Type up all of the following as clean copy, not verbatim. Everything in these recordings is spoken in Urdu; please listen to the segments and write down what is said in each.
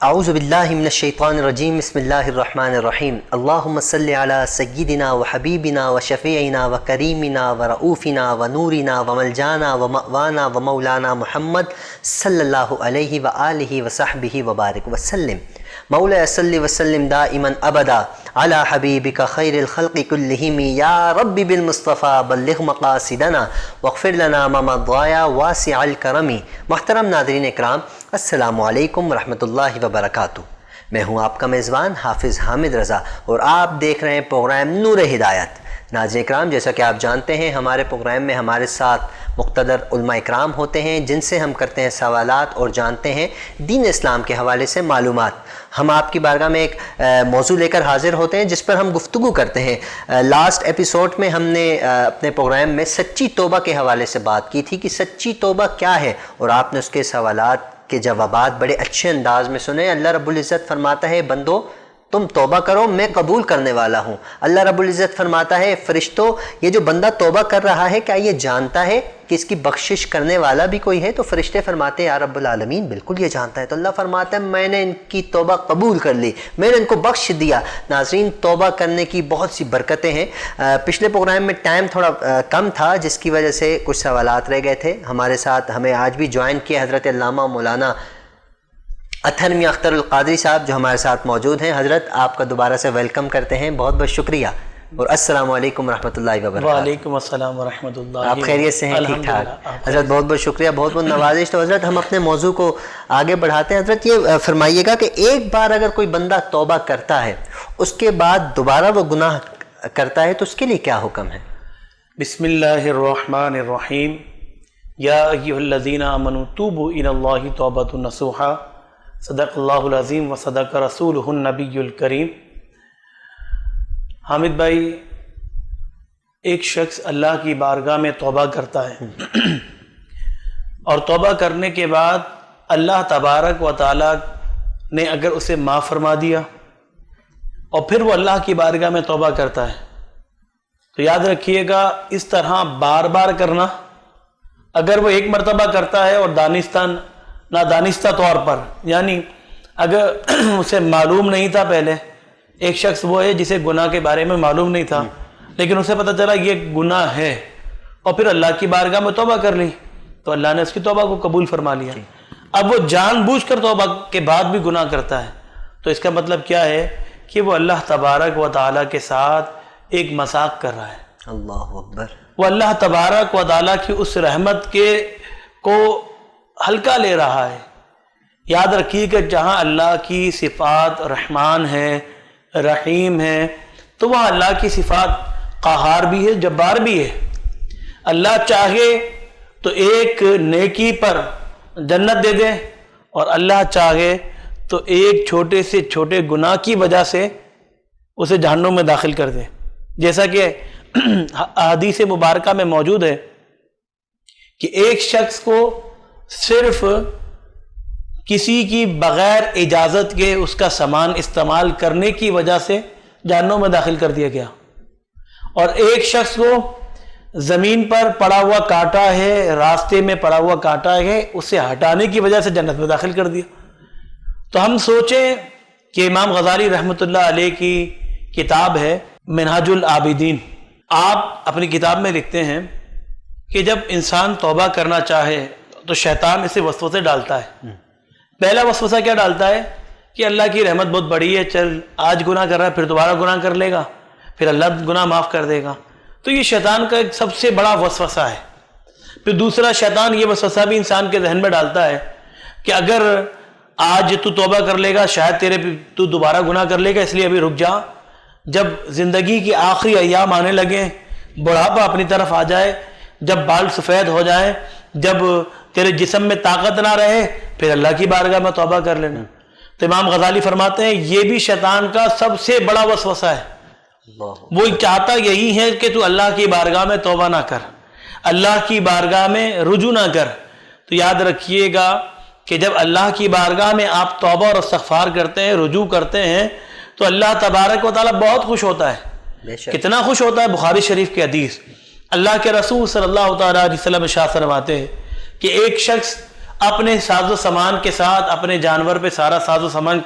اعوذ باللہ من الشیطان الرجیم بسم اللہ الرحمن الرحیم اللہم صلی علی سیدنا و حبیبنا و شفیعنا و کریمنا و رؤوفنا و نورنا و ملجانا و مأوانا و مولانا محمد صلی اللہ علیہ وآلہ وصحبہ وبارک وسلم مولا صلی وسلم دائما ابدا علی حبیبک خیر الخلق کلہم یا رب بالمصطفیٰ بلغ مقاصدنا واغفر لنا ما مضى واسع الکرم۔ محترم ناظرین اکرام، السلام علیکم ورحمۃ اللہ وبرکاتہ۔ میں ہوں آپ کا میزبان حافظ حامد رضا اور آپ دیکھ رہے ہیں پروگرام نور ہدایت۔ ناظرین اکرام، جیسا کہ آپ جانتے ہیں ہمارے پروگرام میں ہمارے ساتھ مقتدر علماء اکرام ہوتے ہیں جن سے ہم کرتے ہیں سوالات اور جانتے ہیں دین اسلام کے حوالے سے معلومات۔ ہم آپ کی بارگاہ میں ایک موضوع لے کر حاضر ہوتے ہیں جس پر ہم گفتگو کرتے ہیں۔ لاسٹ ایپیسوڈ میں ہم نے اپنے پروگرام میں سچی توبہ کے حوالے سے بات کی تھی کہ سچی توبہ کیا ہے، اور آپ نے اس کے سوالات کے جوابات بڑے اچھے انداز میں سنے۔ اللہ رب العزت فرماتا ہے بندو تم توبہ کرو، میں قبول کرنے والا ہوں۔ اللہ رب العزت فرماتا ہے فرشتوں یہ جو بندہ توبہ کر رہا ہے کیا یہ جانتا ہے کہ اس کی بخشش کرنے والا بھی کوئی ہے؟ تو فرشتے فرماتے ہیں یا رب العالمین بالکل یہ جانتا ہے۔ تو اللہ فرماتا ہے میں نے ان کی توبہ قبول کر لی، میں نے ان کو بخش دیا۔ ناظرین، توبہ کرنے کی بہت سی برکتیں ہیں۔ پچھلے پروگرام میں ٹائم تھوڑا کم تھا جس کی وجہ سے کچھ سوالات رہ گئے تھے۔ ہمارے ساتھ ہمیں آج بھی جوائن کیا حضرت علامہ مولانا اطہر میاں اختر القادری صاحب جو ہمارے ساتھ موجود ہیں۔ حضرت آپ کا دوبارہ سے ویلکم کرتے ہیں، بہت بہت شکریہ، اور السلام علیکم ورحمۃ اللہ وبرکاتہ۔ وعلیکم السلام ورحمۃ اللہ۔ آپ خیریت سے ہیں؟ ٹھیک ٹھاک حضرت، بہت بہت شکریہ، بہت بہت نوازش۔ تو حضرت ہم اپنے موضوع کو آگے بڑھاتے ہیں۔ حضرت یہ فرمائیے گا کہ ایک بار اگر کوئی بندہ توبہ کرتا ہے اس کے بعد دوبارہ وہ گناہ کرتا ہے تو اس کے لیے کیا حکم ہے؟ بسم اللہ الرحمن الرحیم۔ یا ایھا الذین آمنوا توبوا الی اللہ توبۃ نصوحا، صدق اللہ العظیم و صدق رسولہ النبی الکریم۔ حامد بھائی، ایک شخص اللہ کی بارگاہ میں توبہ کرتا ہے اور توبہ کرنے کے بعد اللہ تبارک و تعالیٰ نے اگر اسے معاف فرما دیا اور پھر وہ اللہ کی بارگاہ میں توبہ کرتا ہے تو یاد رکھیے گا اس طرح بار بار کرنا، اگر وہ ایک مرتبہ کرتا ہے اور نادانستہ طور پر، یعنی اگر اسے معلوم نہیں تھا، پہلے ایک شخص وہ ہے جسے گناہ کے بارے میں معلوم نہیں تھا لیکن اسے پتہ چلا یہ گناہ ہے اور پھر اللہ کی بارگاہ میں توبہ کر لی تو اللہ نے اس کی توبہ کو قبول فرما لیا۔ اب وہ جان بوجھ کر توبہ کے بعد بھی گناہ کرتا ہے تو اس کا مطلب کیا ہے کہ وہ اللہ تبارک و تعالیٰ کے ساتھ ایک مذاق کر رہا ہے۔ اللہ اکبر۔ وہ اللہ تبارک و تعالیٰ کی اس رحمت کو ہلکا لے رہا ہے۔ یاد رکھیے کہ جہاں اللہ کی صفات رحمان ہے، رحیم ہے، تو وہاں اللہ کی صفات قہار بھی ہے، جبار بھی ہے۔ اللہ چاہے تو ایک نیکی پر جنت دے دے اور اللہ چاہے تو ایک چھوٹے سے چھوٹے گناہ کی وجہ سے اسے جہنم میں داخل کر دے، جیسا کہ احادیث مبارکہ میں موجود ہے کہ ایک شخص کو صرف کسی کی بغیر اجازت کے اس کا سامان استعمال کرنے کی وجہ سے جہنم میں داخل کر دیا گیا، اور ایک شخص کو زمین پر پڑا ہوا کانٹا ہے، راستے میں پڑا ہوا کانٹا ہے، اسے ہٹانے کی وجہ سے جنت میں داخل کر دیا۔ تو ہم سوچیں کہ امام غزالی رحمۃ اللہ علیہ کی کتاب ہے منہاج العابدین، آپ اپنی کتاب میں لکھتے ہیں کہ جب انسان توبہ کرنا چاہے تو شیطان اسے وسوسے ڈالتا ہے۔ پہلا وسوسہ کیا ڈالتا ہے کہ اللہ کی رحمت بہت بڑی ہے، چل آج گناہ کر رہا ہے پھر دوبارہ گناہ کر لے گا، پھر اللہ گناہ معاف کر دے گا۔ تو یہ شیطان کا ایک سب سے بڑا وسوسہ ہے۔ پھر دوسرا شیطان یہ وسوسہ بھی انسان کے ذہن میں ڈالتا ہے کہ اگر آج تو توبہ کر لے گا شاید تو دوبارہ گناہ کر لے گا، اس لیے ابھی رک جا، جب زندگی کی آخری ایام آنے لگیں، بڑھاپا اپنی طرف آ جائے، جب بال سفید ہو جائیں، جب تیرے جسم میں طاقت نہ رہے، پھر اللہ کی بارگاہ میں توبہ کر لینا۔ تو امام غزالی فرماتے ہیں یہ بھی شیطان کا سب سے بڑا وسوسہ ہے۔ وہ چاہتا یہی ہے کہ تو اللہ کی بارگاہ میں توبہ نہ کر، اللہ کی بارگاہ میں رجوع نہ کر۔ تو یاد رکھیے گا کہ جب اللہ کی بارگاہ میں آپ توبہ اور استغفار کرتے ہیں، رجوع کرتے ہیں، تو اللہ تبارک و تعالیٰ بہت خوش ہوتا ہے۔ کتنا خوش ہوتا ہے؟ بخاری شریف کی حدیث، اللہ کے رسول صلی اللہ تعالیٰ علیہ وسلم ارشاد فرماتے ہیں کہ ایک شخص اپنے ساز و سامان کے ساتھ اپنے جانور پہ سارا ساز و سامان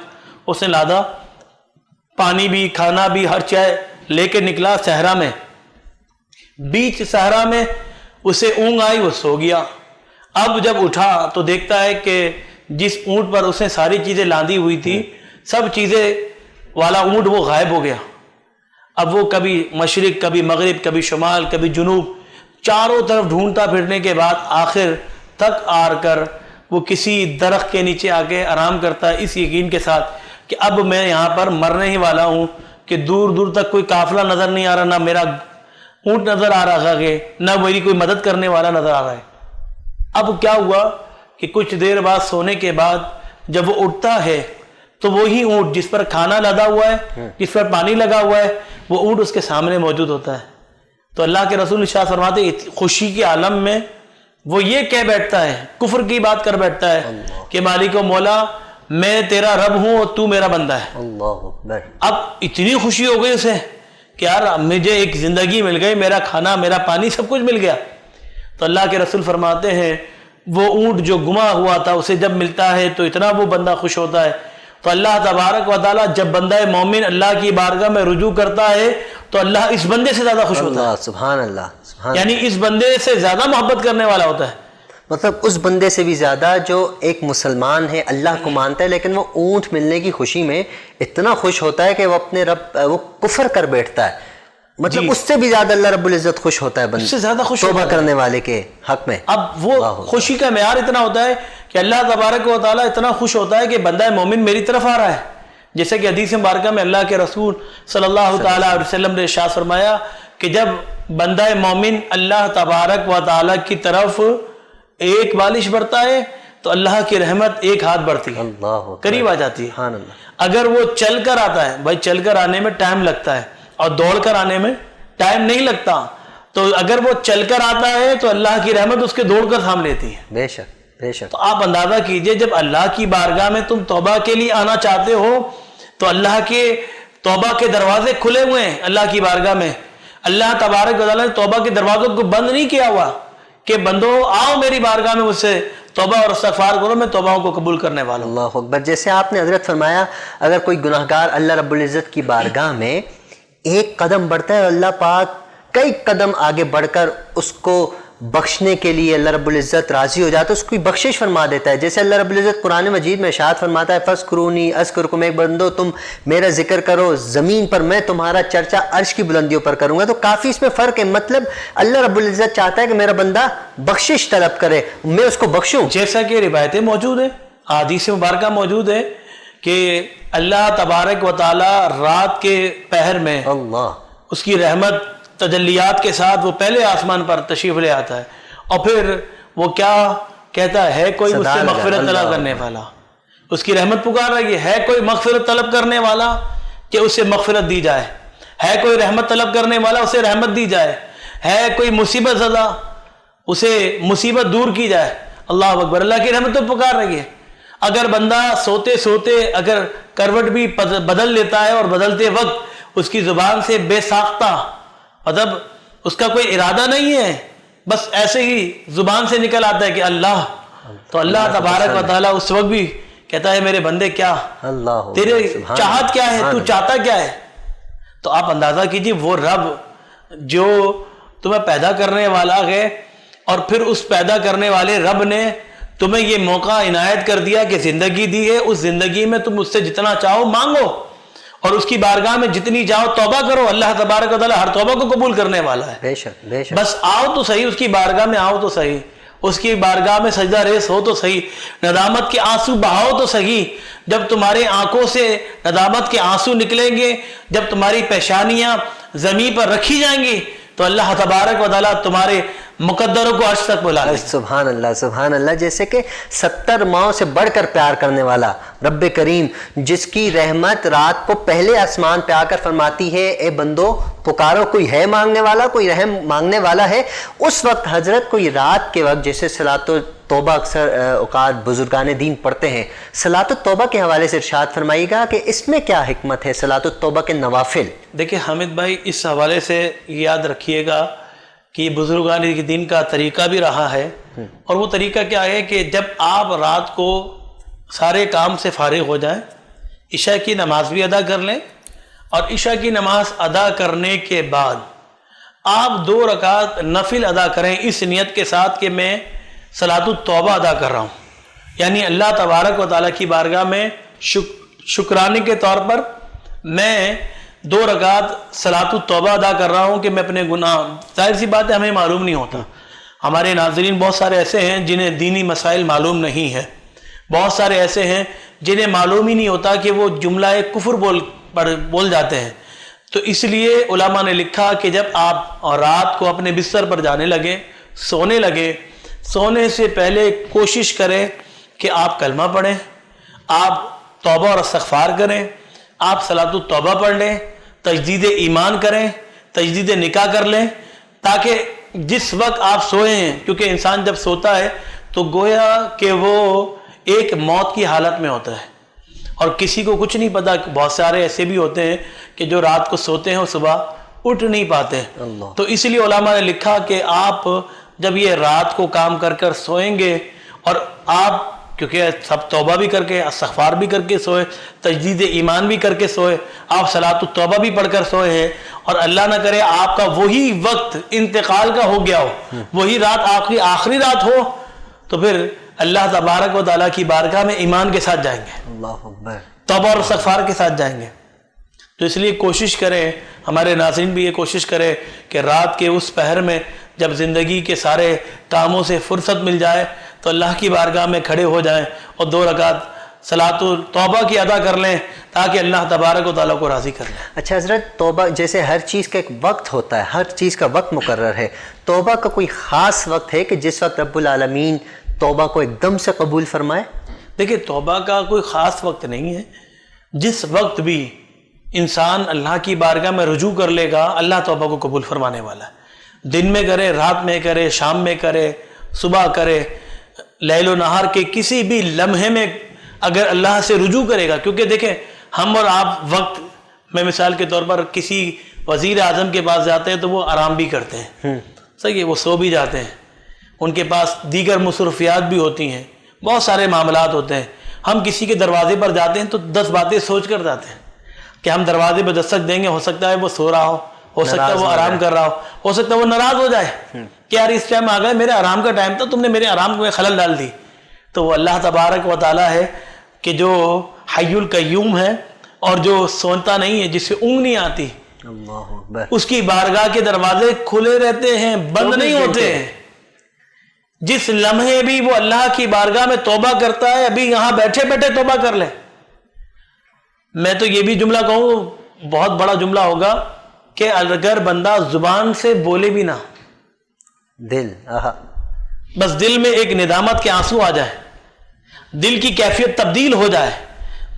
اس نے لادا، پانی بھی کھانا بھی ہر چیز لے کے نکلا صحرا میں. بیچ صحرا میں اسے اونگ آئی، وہ سو گیا. اب جب اٹھا تو دیکھتا ہے کہ جس اونٹ پر اس نے ساری چیزیں لاندی ہوئی تھی سب چیزیں والا اونٹ وہ غائب ہو گیا. اب وہ کبھی مشرق کبھی مغرب کبھی شمال کبھی جنوب چاروں طرف ڈھونڈتا پھرنے کے بعد آخر تک آر کر وہ کسی درخت کے نیچے آ کے آرام کرتا ہے، اس یقین کے ساتھ کہ اب میں یہاں پر مرنے ہی والا ہوں، کہ دور دور تک کوئی قافلہ نظر نہیں آ رہا، نہ میرا اونٹ نظر آ رہا ہے، نہ میری کوئی مدد کرنے والا نظر آ رہا ہے. اب کیا ہوا کہ کچھ دیر بعد سونے کے بعد جب وہ اٹھتا ہے تو وہی اونٹ جس پر کھانا لدا ہوا ہے، جس پر پانی لگا ہوا ہے، وہ اونٹ اس کے سامنے موجود ہوتا ہے. تو اللہ کے رسول ارشاد فرماتے ہیں خوشی کے عالم میں وہ یہ کہہ بیٹھتا ہے، کفر کی بات کر بیٹھتا ہے کہ مالک و مولا میں تیرا رب ہوں اور تو میرا بندہ ہے. اللہ اکبر. اب اتنی خوشی ہو گئی اسے کہ یار مجھے ایک زندگی مل گئی، میرا کھانا میرا پانی سب کچھ مل گیا. تو اللہ کے رسول فرماتے ہیں وہ اونٹ جو گما ہوا تھا اسے جب ملتا ہے تو اتنا وہ بندہ خوش ہوتا ہے. تو اللہ تبارک و تعالیٰ جب بندہ مومن اللہ کی بارگاہ میں رجوع کرتا ہے تو اللہ اس بندے سے زیادہ خوش ہوتا ہے. سبحان اللہ، سبحان. یعنی اس بندے سے زیادہ محبت کرنے والا ہوتا ہے. مطلب اس بندے سے بھی زیادہ جو ایک مسلمان ہے، اللہ کو مانتا ہے، لیکن وہ اونٹ ملنے کی خوشی میں اتنا خوش ہوتا ہے کہ وہ اپنے رب وہ کفر کر بیٹھتا ہے. مطلب اس سے بھی زیادہ اللہ رب العزت خوش ہوتا ہے بندے اس سے زیادہ خوش توبہ کرنے والے کے حق میں. اب وہ خوشی کا معیار اتنا ہوتا ہے کہ اللہ تبارک و تعالیٰ اتنا خوش ہوتا ہے کہ بندہ مومن میری طرف آ رہا ہے. جیسے کہ حدیث مبارکہ میں اللہ کے رسول صلی اللہ تعالیٰ علیہ وسلم نے ارشاد فرمایا کہ جب بندہ مومن اللہ تبارک و تعالیٰ کی طرف ایک بالش بڑھتا ہے تو اللہ کی رحمت ایک ہاتھ بڑھتی ہے، قریب آ جاتی ہے. اگر وہ چل کر آتا ہے، بھائی چل کر آنے میں ٹائم لگتا ہے اور دوڑ کر آنے میں ٹائم نہیں لگتا، تو اگر وہ چل کر آتا ہے تو اللہ کی رحمت اس کے دوڑ کر تھام لیتی ہے. بے شک بے شک. تو آپ اندازہ کیجئے جب اللہ کی بارگاہ میں تم توبہ کے لیے آنا چاہتے ہو تو اللہ کے توبہ کے دروازے کھلے ہوئے ہیں. اللہ کی بارگاہ میں اللہ تبارک و تعالیٰ نے توبہ کے دروازوں کو بند نہیں کیا ہوا کہ بندو آؤ میری بارگاہ میں مجھ سے توبہ اور استغفار کرو، میں توبہوں کو قبول کرنے والا ہوں. اللہ اکبر. جیسے آپ نے حضرت فرمایا اگر کوئی گناہگار اللہ رب العزت کی بارگاہ میں ایک قدم بڑھتا ہے، اللہ پاک کئی قدم آگے بڑھ کر اس کو بخشنے کے لیے اللہ رب العزت راضی ہو جاتا ہے، اس کو بخشش فرما دیتا ہے. جیسے اللہ رب العزت قرآن مجید میں ارشاد فرماتا ہے فَاذْكُرُونِي أَذْكُرْكُمْ، ایک بندو تم میرا ذکر کرو زمین پر، میں تمہارا چرچا عرش کی بلندیوں پر کروں گا. تو کافی اس میں فرق ہے. مطلب اللہ رب العزت چاہتا ہے کہ میرا بندہ بخشش طلب کرے، میں اس کو بخشوں. جیسا کہ روایتیں موجود ہیں، حدیث مبارکہ موجود ہے کہ اللہ تبارک و تعالیٰ رات کے پہر میں اللہ اس کی رحمت تجلیات کے ساتھ وہ پہلے آسمان پر تشریف لے آتا ہے اور پھر وہ کیا کہتا ہے کوئی مجھ سے مغفرت طلب کرنے والا، اس کی رحمت پکار رہی ہے کوئی مغفرت طلب کرنے والا کہ اسے مغفرت دی جائے، ہے کوئی رحمت طلب کرنے والا اسے رحمت دی جائے، ہے کوئی مصیبت زدہ اسے مصیبت دور کی جائے. اللہ اکبر. اللہ کی رحمت تو پکار رہی ہے. اگر بندہ سوتے سوتے اگر کروٹ بھی بدل لیتا ہے اور بدلتے وقت اس کی زبان سے بے ساختہ، مطلب اس کا کوئی ارادہ نہیں ہے، بس ایسے ہی زبان سے نکل آتا ہے کہ اللہ، تو اللہ تبارک و تعالیٰ اس وقت بھی کہتا ہے میرے بندے کیا تیرے چاہت کیا ہے، تو چاہتا کیا ہے. تو آپ اندازہ کیجئے وہ رب جو تمہیں پیدا کرنے والا ہے اور پھر اس پیدا کرنے والے رب نے تمہیں یہ موقع عنایت کر دیا کہ زندگی دی ہے، اس زندگی میں تم اس سے جتنا چاہو مانگو اور اس کی بارگاہ میں جتنی جاؤ توبہ کرو. اللہ تبارک و تعالیٰ ہر توبہ کو قبول کرنے والا ہے. بے شک بے شک. بس آؤ تو صحیح، اس کی بارگاہ میں آؤ تو صحیح، اس کی بارگاہ میں سجدہ ریز ہو تو صحیح، ندامت کے آنسو بہاؤ تو صحیح. جب تمہارے آنکھوں سے ندامت کے آنسو نکلیں گے، جب تمہاری پیشانیاں زمین پر رکھی جائیں گی تو اللہ تبارک و تعالیٰ تمہارے مقدروں کو عرش تک بلا لے. سبحان اللہ سبحان اللہ. جیسے کہ 70 ماؤں سے بڑھ کر پیار کرنے والا رب کریم، جس کی رحمت رات کو پہلے آسمان پہ آ کر فرماتی ہے اے بندو پکارو، کوئی ہے مانگنے والا، کوئی رحم مانگنے والا ہے. اس وقت حضرت کوئی رات کے وقت جیسے صلاۃ توبہ اکثر اوقات بزرگان دین پڑھتے ہیں، صلاۃ التوبہ کے حوالے سے ارشاد فرمائیے گا کہ اس میں کیا حکمت ہے صلاۃ التوبہ کے نوافل. دیکھیں حامد بھائی، اس حوالے سے یاد رکھیے گا کہ بزرگان دین کا طریقہ بھی رہا ہے اور وہ طریقہ کیا ہے کہ جب آپ رات کو سارے کام سے فارغ ہو جائیں، عشاء کی نماز بھی ادا کر لیں، اور عشاء کی نماز ادا کرنے کے بعد آپ 2 رکعت نفل ادا کریں اس نیت کے ساتھ کہ میں صلاۃ التوبہ ادا کر رہا ہوں، یعنی اللہ تبارک و تعالیٰ کی بارگاہ میں شکرانے کے طور پر میں 2 رکعت صلاۃ التوبہ ادا کر رہا ہوں کہ میں اپنے گناہ، ظاہر سی بات ہے ہمیں معلوم نہیں ہوتا، ہمارے ناظرین بہت سارے ایسے ہیں جنہیں دینی مسائل معلوم نہیں ہے، بہت سارے ایسے ہیں جنہیں معلوم ہی نہیں ہوتا کہ وہ جملہ کفر بول جاتے ہیں، تو اس لیے علماء نے لکھا کہ جب آپ رات کو اپنے بستر پر جانے لگے، سونے لگے، سونے سے پہلے کوشش کریں کہ آپ کلمہ پڑھیں، آپ توبہ اور استغفار کریں، آپ صلاۃ التوبہ پڑھ لیں، تجدید ایمان کریں، تجدید نکاح کر لیں، تاکہ جس وقت آپ سوئے ہیں، کیونکہ انسان جب سوتا ہے تو گویا کہ وہ ایک موت کی حالت میں ہوتا ہے اور کسی کو کچھ نہیں پتا، بہت سارے ایسے بھی ہوتے ہیں کہ جو رات کو سوتے ہیں اور صبح اٹھ نہیں پاتے، تو اس لیے علماء نے لکھا کہ آپ جب یہ رات کو کام کر کر سوئیں گے اور آپ کیونکہ سب توبہ بھی کر کے، استغفار بھی کر کے سوئے، تجدید ایمان بھی کر کے سوئے، آپ صلاۃ التوبہ بھی پڑھ کر سوئے ہیں، اور اللہ نہ کرے آپ کا وہی وقت انتقال کا ہو گیا ہو، وہی رات آخری رات ہو، تو پھر اللہ تبارک و تعالیٰ کی بارگاہ میں ایمان کے ساتھ جائیں گے، اللہ اکبر، توبہ اور استغفار کے ساتھ جائیں گے۔ تو اس لیے کوشش کریں، ہمارے ناظرین بھی یہ کوشش کریں کہ رات کے اس پہر میں جب زندگی کے سارے کاموں سے فرصت مل جائے تو اللہ کی بارگاہ میں کھڑے ہو جائیں اور 2 رکعت صلاۃ التوبہ کی ادا کر لیں تاکہ اللہ تبارک و تعالیٰ کو راضی کر لیں۔ اچھا حضرت، توبہ جیسے ہر چیز کا ایک وقت ہوتا ہے، ہر چیز کا وقت مقرر ہے، توبہ کا کوئی خاص وقت ہے کہ جس وقت رب العالمین توبہ کو ایک دم سے قبول فرمائے؟ دیکھیں، توبہ کا کوئی خاص وقت نہیں ہے، جس وقت بھی انسان اللہ کی بارگاہ میں رجوع کر لے گا اللہ توبہ کو قبول فرمانے والا ہے، دن میں کرے، رات میں کرے، شام میں کرے، صبح کرے، لیل و نہار کے کسی بھی لمحے میں اگر اللہ سے رجوع کرے گا، کیونکہ دیکھیں ہم اور آپ وقت میں مثال کے طور پر کسی وزیر اعظم کے پاس جاتے ہیں تو وہ آرام بھی کرتے ہیں، صحیح ہے، وہ سو بھی جاتے ہیں، ان کے پاس دیگر مصروفیات بھی ہوتی ہیں، بہت سارے معاملات ہوتے ہیں، ہم کسی کے دروازے پر جاتے ہیں تو 10 باتیں سوچ کر جاتے ہیں کہ ہم دروازے پہ دستک دیں گے، ہو سکتا ہے وہ سو رہا ہو سکتا ہے وہ آرام کر رہا ہو سکتا ہے وہ ناراض ہو جائے کہ یار اس ٹائم آ گئے، میرے آرام کا ٹائم تھا، تم نے میرے آرام میں خلل ڈال دی۔ تو وہ اللہ تبارک و تعالیٰ ہے کہ جو حی القیوم ہے اور جو سوتا نہیں ہے، جس سے اونگ نہیں آتی، اللہ اکبر، اس کی بارگاہ کے دروازے کھلے رہتے ہیں، بند نہیں ہوتے ہیں۔ جس لمحے بھی وہ اللہ کی بارگاہ میں توبہ کرتا ہے، ابھی یہاں بیٹھے بیٹھے توبہ کر لے۔ میں تو یہ بھی جملہ کہوں، بہت بڑا جملہ ہوگا کہ اگر بندہ زبان سے بولے بھی نہ، بس دل میں ایک ندامت کے آنسو آ جائے، دل کی کیفیت تبدیل ہو جائے،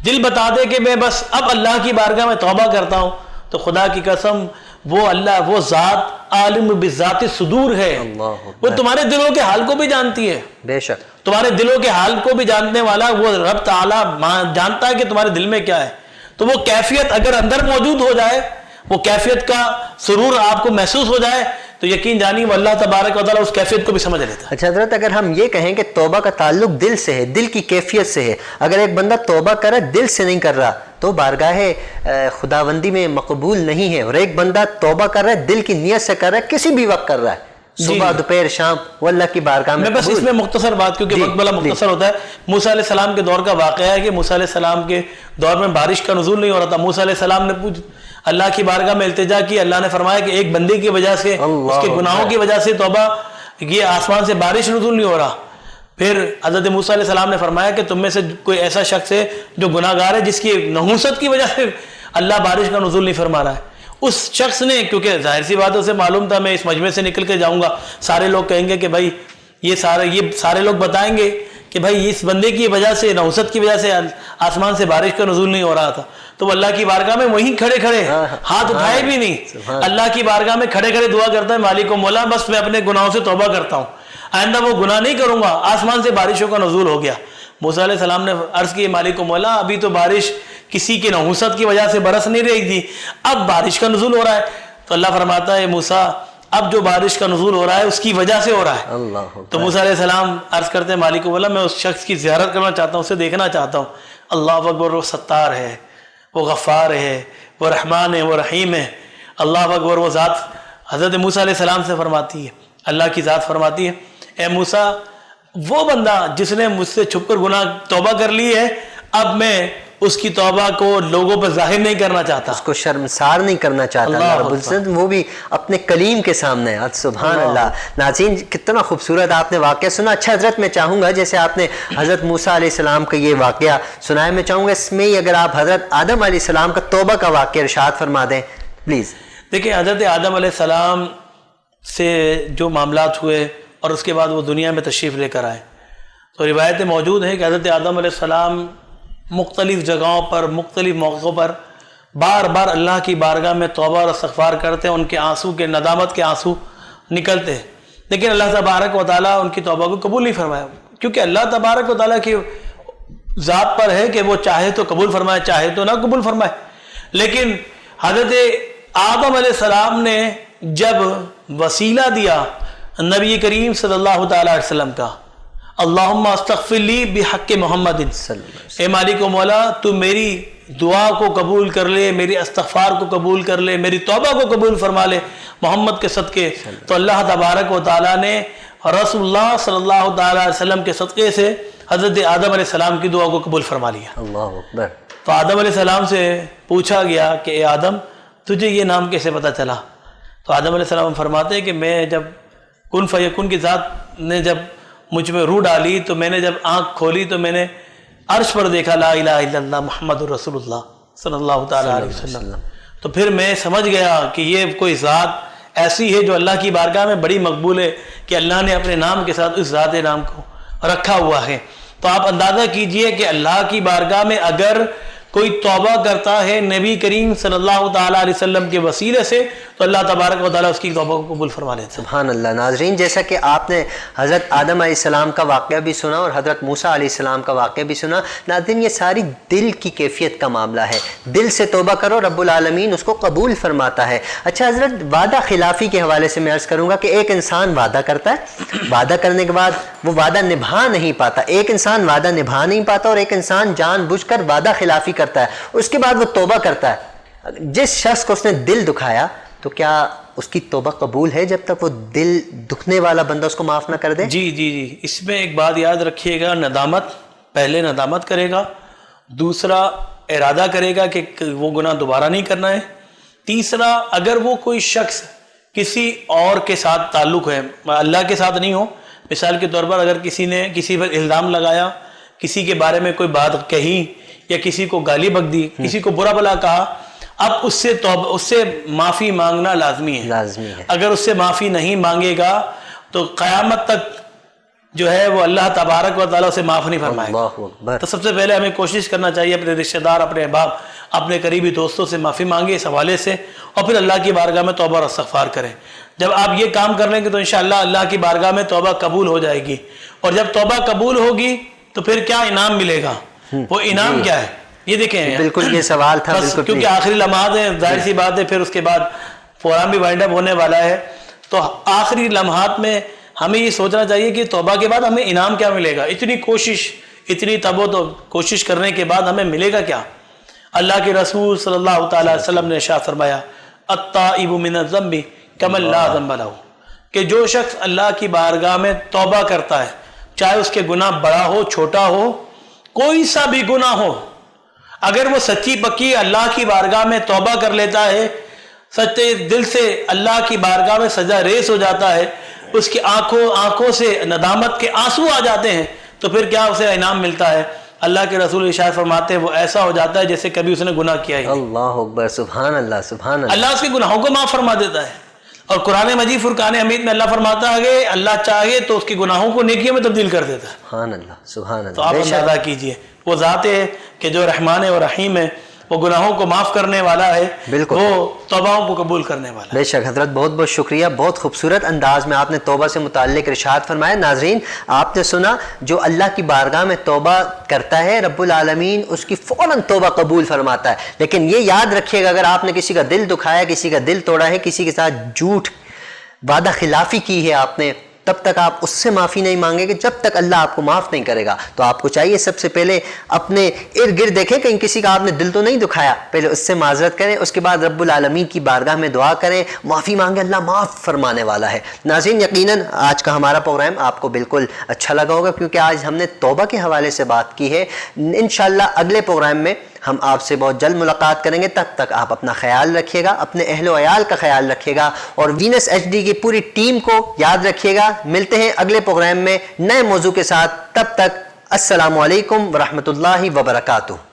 دل بتا دے کہ میں بس اب اللہ کی بارگاہ میں توبہ کرتا ہوں، تو خدا کی قسم وہ اللہ، وہ ذات عالم بذات صدور ہے، وہ تمہارے دلوں کے حال کو بھی جانتی ہے، بے شک تمہارے دلوں کے حال کو بھی جاننے والا وہ رب تعالیٰ جانتا ہے کہ تمہارے دل میں کیا ہے۔ تو وہ کیفیت اگر اندر موجود ہو جائے، وہ کیفیت کا سرور آپ کو محسوس ہو جائے، تو یقین جانی وہ اللہ تبارک و تعالیٰ اس کیفیت کو بھی سمجھ لیتا ہے۔ اچھا حضرت، اگر ہم یہ کہیں کہ توبہ کا تعلق دل سے ہے، دل کی کیفیت سے ہے، اگر ایک بندہ توبہ کر رہا ہے دل سے نہیں کر رہا تو بارگاہ خداوندی میں مقبول نہیں ہے، اور ایک بندہ توبہ کر رہا ہے دل کی نیت سے کر رہا ہے، کسی بھی وقت کر رہا ہے، صبح دوپہر شام، وہ اللہ کی بارگاہ میں بس اس میں مختصر بات، کیونکہ وقت بڑا مختصر ہوتا ہے، موسیٰ علیہ السلام کے دور کا واقعہ ہے کہ موسیٰ علیہ السلام کے دور میں بارش کا نزول نہیں ہو رہا تھا، موسیٰ علیہ السلام نے اللہ کی بارگاہ میں التجا کی، اللہ نے فرمایا کہ ایک بندے کی وجہ سے، اس کے گناہوں کی وجہ سے توبہ، یہ آسمان سے بارش نزول نہیں ہو رہا۔ پھر حضرت موسیٰ علیہ السلام نے فرمایا کہ تم میں سے کوئی ایسا شخص ہے جو گناہ گار ہے، جس کی نحوست کی وجہ سے اللہ بارش کا نزول نہیں فرما رہا ہے۔ اس شخص نے، کیونکہ ظاہر سی بات اسے معلوم تھا میں اس مجمع سے نکل کے جاؤں گا، سارے لوگ کہیں گے کہ بھائی یہ سارے لوگ بتائیں گے کہ بھائی اس بندے کی وجہ سے، نحوست کی وجہ سے آسمان سے بارش کا نزول نہیں ہو رہا تھا، تو وہ اللہ کی بارگاہ میں وہیں کھڑے کھڑے، ہاتھ اٹھائے بھی نہیں، اللہ کی بارگاہ میں کھڑے کھڑے دعا کرتا ہے، مالک و مولا بس میں اپنے گناہوں سے توبہ کرتا ہوں، آئندہ وہ گناہ نہیں کروں گا۔ آسمان سے بارشوں کا نزول ہو گیا، موسیٰ علیہ السلام نے عرض کی، مالک و مولا ابھی تو بارش کسی کی نحوست کی وجہ سے برس نہیں رہی تھی، اب بارش کا نزول ہو رہا ہے۔ تو اللہ فرماتا ہے موسیٰ اب جو بارش کا نزول ہو رہا ہے اس کی وجہ سے ہو رہا ہے. اللہ تو موسیٰ علیہ السلام عرض کرتے ہیں مالک مولا میں اس شخص کی زیارت کرنا چاہتا ہوں, اسے دیکھنا چاہتا ہوں. اللہ اکبر, وہ ستار ہے, وہ غفار ہے, وہ رحمان ہے, وہ رحیم ہے. اللہ اکبر. وہ ذات حضرت موسیٰ علیہ السلام سے فرماتی ہے, اللہ کی ذات فرماتی ہے, اے موسیٰ وہ بندہ جس نے مجھ سے چھپ کر گناہ توبہ کر لی ہے, اب میں اس کی توبہ کو لوگوں پر ظاہر نہیں کرنا چاہتا, اس کو شرمسار نہیں کرنا چاہتا. اللہ رب العزت وہ بھی اپنے کلیم کے سامنے. سبحان اللہ. ناظرین کتنا خوبصورت آپ نے واقعہ سنا. اچھا حضرت میں چاہوں گا جیسے آپ نے حضرت موسیٰ علیہ السلام کا یہ واقعہ سنایا, میں چاہوں گا اس میں اگر آپ حضرت آدم علیہ السلام کا توبہ کا واقعہ ارشاد فرما دیں پلیز. دیکھیں حضرت آدم علیہ السلام سے جو معاملات ہوئے اور اس کے بعد وہ دنیا میں تشریف لے کر آئے, تو روایتیں موجود ہیں کہ حضرت آدم علیہ السلام مختلف جگہوں پر مختلف موقعوں پر بار بار اللہ کی بارگاہ میں توبہ اور استغفار کرتے ہیں. ان کے آنسو کے ندامت کے آنسو نکلتے ہیں, لیکن اللہ تبارک و تعالیٰ ان کی توبہ کو قبول نہیں فرمایا, کیونکہ اللہ تبارک و تعالیٰ کی ذات پر ہے کہ وہ چاہے تو قبول فرمائے, چاہے تو نہ قبول فرمائے. لیکن حضرت آدم علیہ السلام نے جب وسیلہ دیا نبی کریم صلی اللہ تعالیٰ علیہ وسلم کا, اللہم استغفر لی بحق محمد, اے مالک و مولا تو میری دعا کو قبول کر لے, میری استغفار کو قبول کر لے, میری توبہ کو قبول فرما لے محمد کے صدقے. تو اللہ تبارک و تعالیٰ نے رسول اللہ صلی اللہ تعالیٰ علیہ وسلم کے صدقے سے حضرت آدم علیہ السلام کی دعا کو قبول فرما لیا. اللہ اکبر. تو آدم علیہ السلام سے پوچھا گیا کہ اے آدم تجھے یہ نام کیسے پتہ چلا؟ تو آدم علیہ السلام فرماتے ہیں کہ میں جب کن فیکن کی ذات نے جب مجھ میں روح ڈالی تو میں نے جب آنکھ کھولی تو میں نے عرش پر دیکھا لا الہ الا اللہ محمد رسول اللہ صلی اللہ تعالیٰ علیہ وسلم. تو پھر میں سمجھ گیا کہ یہ کوئی ذات ایسی ہے جو اللہ کی بارگاہ میں بڑی مقبول ہے کہ اللہ نے اپنے نام کے ساتھ اس ذات نام کو رکھا ہوا ہے. تو آپ اندازہ کیجئے کہ اللہ کی بارگاہ میں اگر کوئی توبہ کرتا ہے نبی کریم صلی اللہ تعالیٰ علیہ وسلم کے وسیلے سے تو اللہ تبارک و تعالیٰ اس کی توبہ کو قبول فرما لیتے ہیں. سبحان اللہ. ناظرین جیسا کہ آپ نے حضرت آدم علیہ السلام کا واقعہ بھی سنا اور حضرت موسیٰ علیہ السلام کا واقعہ بھی سنا. ناظرین یہ ساری دل کی کیفیت کا معاملہ ہے, دل سے توبہ کرو رب العالمین اس کو قبول فرماتا ہے. اچھا حضرت وعدہ خلافی کے حوالے سے میں عرض کروں گا کہ ایک انسان وعدہ کرتا ہے, وعدہ کرنے کے بعد وہ وعدہ نبھا نہیں پاتا. ایک انسان وعدہ نبھا نہیں پاتا اور ایک انسان جان بوجھ کر وعدہ خلافی کرتا ہے, اس کے بعد وہ توبہ کرتا ہے. جس شخص کو اس نے دل دکھایا تو کیا اس کی توبہ قبول ہے جب تک وہ دل دکھنے والا بندہ اس کو معاف نہ کر دے؟ جی اس میں ایک بات یاد رکھیے گا, ندامت, پہلے ندامت کرے گا, دوسرا ارادہ کرے گا کہ وہ گناہ دوبارہ نہیں کرنا ہے, تیسرا اگر وہ کوئی شخص کسی اور کے ساتھ تعلق ہے, اللہ کے ساتھ نہیں ہو, مثال کے طور پر اگر کسی نے کسی پر الزام لگایا, کسی کے بارے میں کوئی بات کہی یا کسی کو گالی بک دی, کسی کو برا بلا کہا, اب اس سے معافی مانگنا لازمی ہے. اگر اس سے معافی نہیں مانگے گا تو قیامت تک جو ہے وہ اللہ تبارک و تعالیٰ اسے معاف نہیں فرمائے گا. تو سب سے پہلے ہمیں کوشش کرنا چاہیے اپنے رشتہ دار, اپنے احباب, اپنے قریبی دوستوں سے معافی مانگے اس حوالے سے, اور پھر اللہ کی بارگاہ میں توبہ اور استغفار کریں. جب آپ یہ کام کر لیں گے تو انشاءاللہ اللہ کی بارگاہ میں توبہ قبول ہو جائے گی, اور جب توبہ قبول ہوگی تو پھر کیا انعام ملے گا؟ وہ انعام کیا ہے یہ دیکھیں. بالکل یہ سوال تھا, بالکل کیونکہ آخری لمحات ہیں, ظاہر سی بات ہے, پھر اس کے بعد پروگرام بھی وائنڈ اپ ہونے والا ہے. تو آخری لمحات میں ہمیں یہ سوچنا چاہیے کہ توبہ کے بعد ہمیں انعام کیا ملے گا. اتنی کوشش, اتنی تو کوشش کرنے کے بعد ہمیں ملے گا کیا؟ اللہ کے رسول صلی اللہ تعالیٰ علیہ وسلم نے ارشاد فرمایا التائب من الذنب کمن لا ذنب لہ, کہ جو شخص اللہ کی بارگاہ میں توبہ کرتا ہے, چاہے اس کے گناہ بڑا ہو چھوٹا ہو, کوئی سا بھی گناہ ہو, اگر وہ سچی پکی اللہ کی بارگاہ میں توبہ کر لیتا ہے, سچے دل سے اللہ کی بارگاہ میں سجدہ ریز ہو جاتا ہے, اس کی آنکھوں سے ندامت کے آنسو آ جاتے ہیں, تو پھر کیا اسے انعام ملتا ہے؟ اللہ کے رسول ارشاد فرماتے ہیں وہ ایسا ہو جاتا ہے جیسے کبھی اس نے گناہ کیا ہی. اللہ اکبر. سبحان اللہ. سبحان اللہ. اللہ اس کے گناہوں کو معاف فرما دیتا ہے. اور قرآن مجید فرقان حمید میں اللہ فرماتا ہے کہ اللہ چاہے تو اس کے گناہوں کو نیکیوں میں تبدیل کر دیتا ہے. سبحان اللہ. سبحان اللہ. تو آپ اندازہ کیجئے وہ ذات ہے کہ جو رحمان و رحیم ہے, وہ گناہوں کو معاف کرنے والا ہے, بالکل وہ توبہوں کو قبول کرنے والا ہے. بے شک حضرت, بہت بہت شکریہ. بہت خوبصورت انداز میں آپ نے توبہ سے متعلق ارشاد فرمایا. ناظرین آپ نے سنا, جو اللہ کی بارگاہ میں توبہ کرتا ہے رب العالمین اس کی فوراً توبہ قبول فرماتا ہے. لیکن یہ یاد رکھیے گا اگر آپ نے کسی کا دل دکھایا, کسی کا دل توڑا ہے, کسی کے ساتھ جھوٹ وعدہ خلافی کی ہے آپ نے، تب تک آپ اس سے معافی نہیں مانگیں گے جب تک اللہ آپ کو معاف نہیں کرے گا۔ تو آپ کو چاہیے سب سے پہلے اپنے ارد گرد دیکھیں کہیں کسی کا آپ نے دل تو نہیں دکھایا، پہلے اس سے معذرت کریں، اس کے بعد رب العالمین کی بارگاہ میں دعا کریں، معافی مانگیں، اللہ معاف فرمانے والا ہے۔ ناظرین یقیناً آج کا ہمارا پروگرام آپ کو بالکل اچھا لگا ہوگا، کیونکہ آج ہم نے توبہ کے حوالے سے بات کی ہے۔ انشاءاللہ اگلے پروگرام میں ہم آپ سے بہت جلد ملاقات کریں گے، تب تک آپ اپنا خیال رکھیے گا، اپنے اہل و عیال کا خیال رکھیے گا، اور وینس ایچ ڈی کی پوری ٹیم کو یاد رکھیے گا۔ ملتے ہیں اگلے پروگرام میں نئے موضوع کے ساتھ، تب تک السلام علیکم ورحمۃ اللہ وبرکاتہ۔